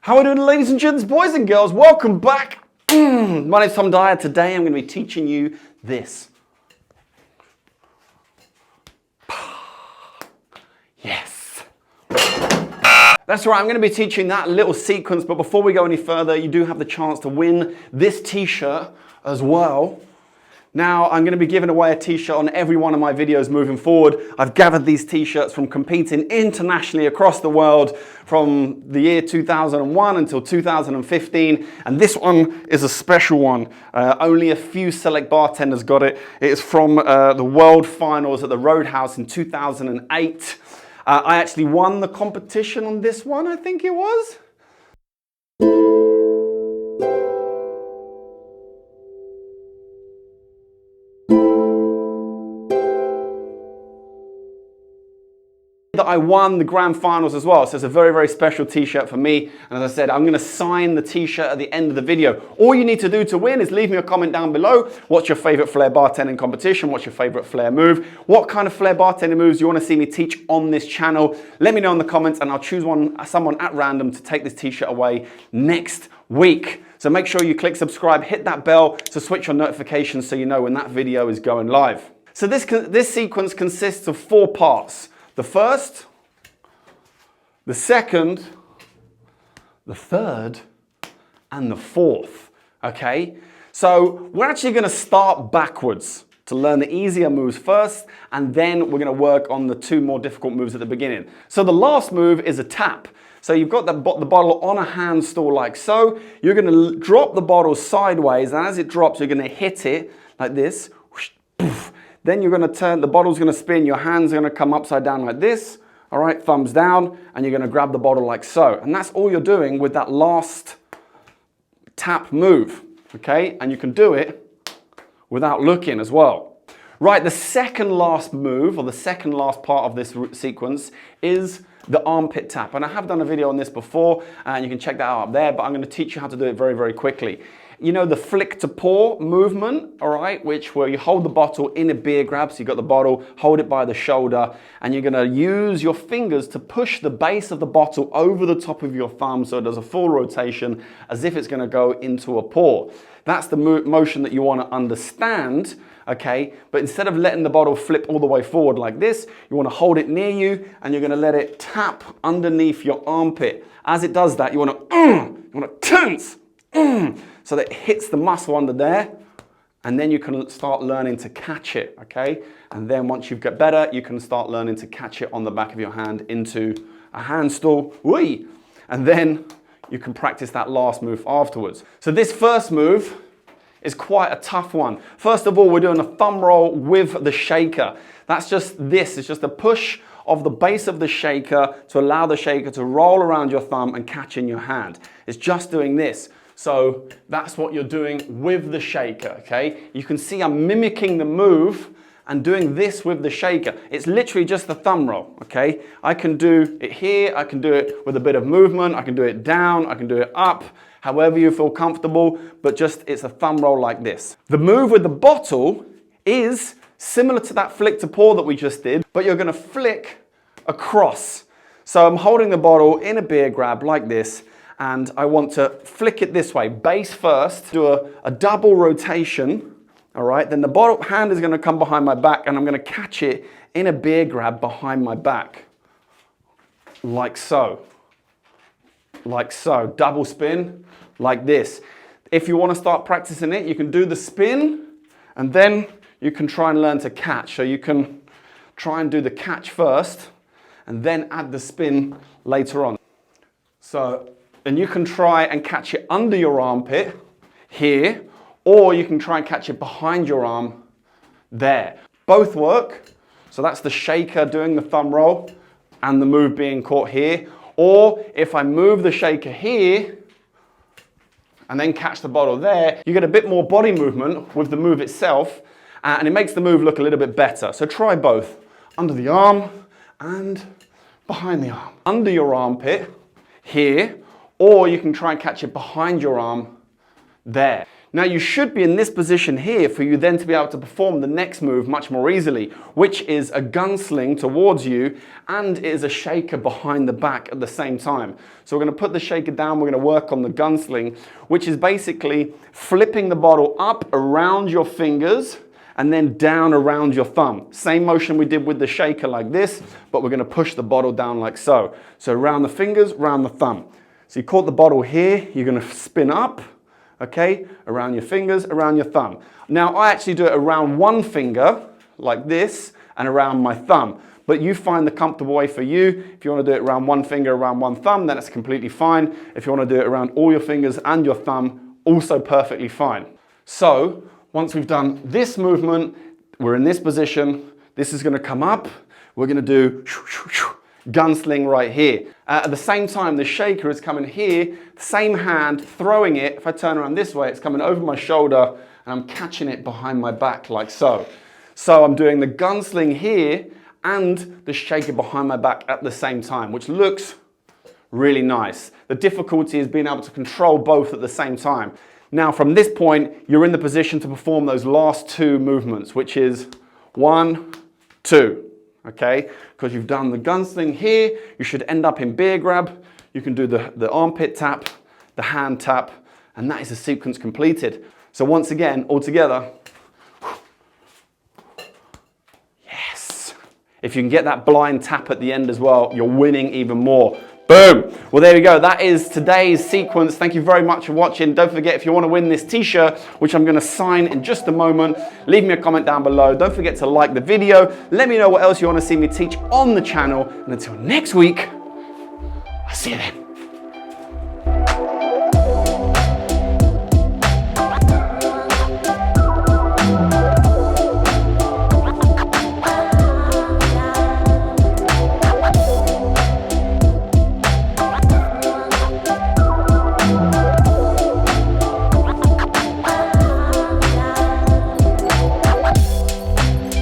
How are we doing, ladies and gents, boys and girls? Welcome back. My name's Tom Dyer. Today I'm going to be teaching you this. Yes. That's right, I'm going to be teaching that little sequence, but before we go any further, you do have the chance to win this t-shirt as well. Now, I'm going to be giving away a t-shirt on every one of my videos moving forward. I've gathered these t-shirts from competing internationally across the world from the year 2001 until 2015. And this one is a special one. Only a few select bartenders got it. It is from the World Finals at the Roadhouse in 2008. I actually won the competition on this one, I think it was. That I won the grand finals as well, so it's a very, very special t-shirt for me. And as I said, I'm going to sign the t-shirt at the end of the video. All you need to do to win is leave me a comment down below. What's your favorite Flair bartending competition? What's your favorite Flair move? What kind of Flair bartending moves you want to see me teach on this channel? Let me know in the comments and I'll choose someone at random to take this t-shirt away next week. So make sure you click subscribe, hit that bell to switch on notifications so you know when that video is going live. So this sequence consists of 4 parts. The first, the second, the third, and the fourth, okay? So we're actually gonna start backwards to learn the easier moves first, and then we're gonna work on the 2 more difficult moves at the beginning. So the last move is a tap. So you've got the bottle on a hand stool like so. You're gonna drop the bottle sideways, and as it drops, you're gonna hit it like this. Whoosh, poof. Then you're going to turn, the bottle's going to spin, your hand's going to come upside down like this, all right, thumbs down, and you're going to grab the bottle like so. And that's all you're doing with that last tap move, okay? And you can do it without looking as well. Right, the second last move, or the second last part of this sequence is the armpit tap. And I have done a video on this before, and you can check that out up there, but I'm going to teach you how to do it very, very quickly. You know the flick to pour movement, all right, where you hold the bottle in a beer grab, so you got the bottle, hold it by the shoulder, and you're gonna use your fingers to push the base of the bottle over the top of your thumb so it does a full rotation as if it's gonna go into a pour. That's the motion that you wanna understand, okay? But instead of letting the bottle flip all the way forward like this, you wanna hold it near you and you're gonna let it tap underneath your armpit. As it does that, you wanna tense, so that it hits the muscle under there, and then you can start learning to catch it, okay? And then once you get better, you can start learning to catch it on the back of your hand into a hand stool, whee! And then you can practice that last move afterwards. So this first move is quite a tough one. First of all, we're doing a thumb roll with the shaker. That's just this, it's just a push of the base of the shaker to allow the shaker to roll around your thumb and catch in your hand. It's just doing this. So that's what you're doing with the shaker, okay? You can see I'm mimicking the move and doing this with the shaker. It's literally just the thumb roll, okay? I can do it here, I can do it with a bit of movement, I can do it down, I can do it up, however you feel comfortable, but just it's a thumb roll like this. The move with the bottle is similar to that flick to pour that we just did, but you're gonna flick across. So I'm holding the bottle in a beer grab like this, and I want to flick it this way, base first, do a double rotation, all right? Then the hand is gonna come behind my back and I'm gonna catch it in a beer grab behind my back, like so, double spin, like this. If you wanna start practicing it, you can do the spin and then you can try and learn to catch. So you can try and do the catch first and then add the spin later on. And you can try and catch it under your armpit here, or you can try and catch it behind your arm there. Both work. So that's the shaker doing the thumb roll and the move being caught here. Or if I move the shaker here and then catch the bottle there, you get a bit more body movement with the move itself, and it makes the move look a little bit better. So try both, under the arm and behind the arm. Under your armpit here, or you can try and catch it behind your arm there. Now you should be in this position here for you then to be able to perform the next move much more easily, which is a gunsling towards you and it is a shaker behind the back at the same time. So we're going to put the shaker down, we're going to work on the gunsling, which is basically flipping the bottle up around your fingers and then down around your thumb. Same motion we did with the shaker like this, but we're going to push the bottle down like so. So around the fingers, around the thumb. So you caught the bottle here, you're going to spin up, okay, around your fingers, around your thumb. Now I actually do it around one finger, like this, and around my thumb. But you find the comfortable way for you. If you want to do it around one finger, around one thumb, then it's completely fine. If you want to do it around all your fingers and your thumb, also perfectly fine. So once we've done this movement, we're in this position, this is going to come up, we're going to do gunsling right here. At the same time, the shaker is coming here, same hand, throwing it. If I turn around this way, it's coming over my shoulder and I'm catching it behind my back like so. So I'm doing the gunsling here and the shaker behind my back at the same time, which looks really nice. The difficulty is being able to control both at the same time. Now from this point, you're in the position to perform those last two movements, which is 1, 2. Okay, because you've done the gunsling here, you should end up in bear grab. You can do the armpit tap, the hand tap, and that is the sequence completed. So once again, all together. Yes. If you can get that blind tap at the end as well, you're winning even more. Boom. Well, there we go. That is today's sequence. Thank you very much for watching. Don't forget, if you want to win this t-shirt, which I'm going to sign in just a moment, leave me a comment down below. Don't forget to like the video. Let me know what else you want to see me teach on the channel. And until next week, I'll see you then.